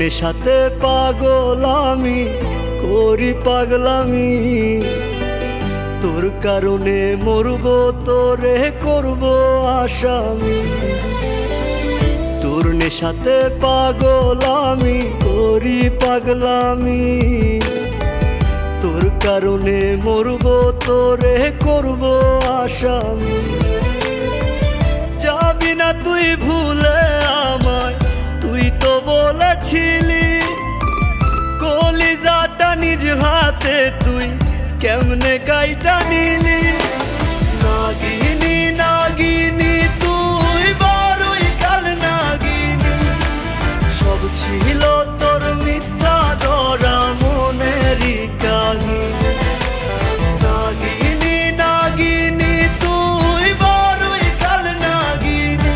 নেশাতে পাগল আমি, করি পাগলামি। তোর কারণে মরবো, তোরে করব আসামি। তোর নেশাতে পাগল আমি, করি পাগলামি। তোর কারণে মরবো, তোরে করব আসামি। যাবি না তুই ভুলে আমায়, তুই তো বলেছিলি কলিজাটা নিজ হাতে তুই কেমনে গাইটা নিলি। নাগিনি নাগিনি তুই বড়ই কাল নাগিনি, সব ছিল তোর মিথ্যা ধরা মনেরই কাহিনী। নাগিনি নাগিনি তুই বড়ই কাল নাগিনি,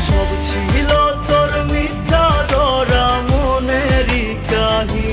সব ছিল তোর মিথ্যা ধরা মনেরই কাহিনী।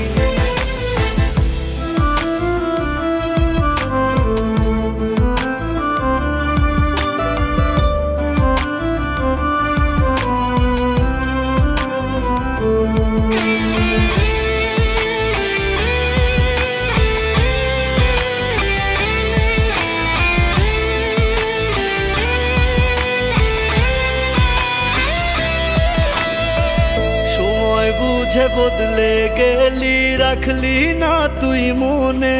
বুঝে বদলে গেলি, রাখলি না তুই মনে।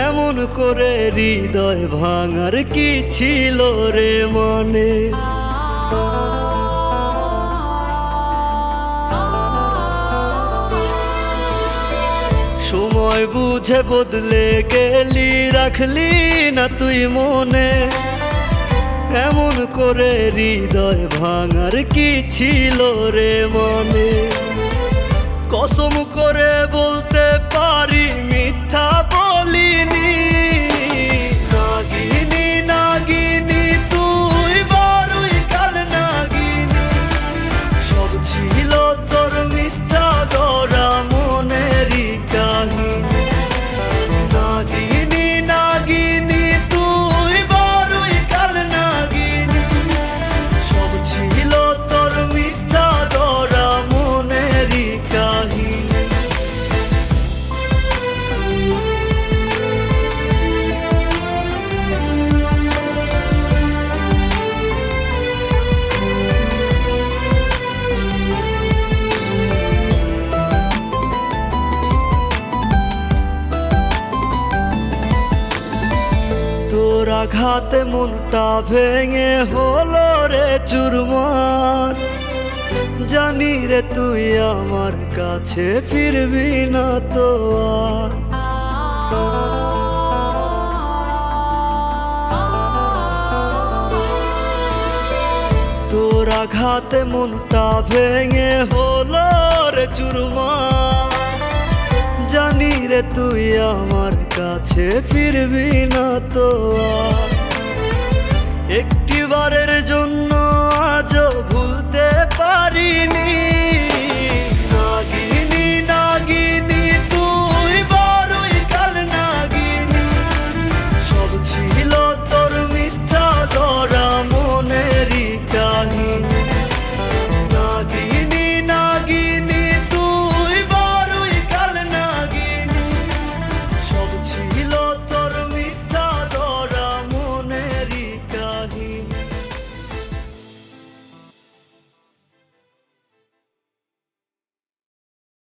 এমন করে হৃদয় ভাঙার কি ছিল রে মনে। সময় বুঝে বদলে গেলি, রাখলি না তুই মনে। এমন করে হৃদয় ভাঙার কি ছিল রে মনে। কসম করে বলতে পারি মিথ্যা বলিনি। নাগিনি নাগিনি তুই বড়ই কাল নাগিনি, সব ছিল তোর মিথ্যা ধরা মনেরই কাহিনী। নাগিনি নাগিনি তুই বড়ই কাল নাগিনি, সব ছিল তোর মিথ্যা ধরা মনেরই কাহিনী। তোর আঘাতে মনটা ভেঙে হলো রে চুরমার। জানি রে তুই আমার কাছে ফিরবি না তো আর। তোর আঘাতে মনটা ভেঙে হলো রে চুরমার। জানি রে তুই আমার কাছে ফিরবি না তো আর। একটিবারের জন্য আজও ভুলতে পারিনি।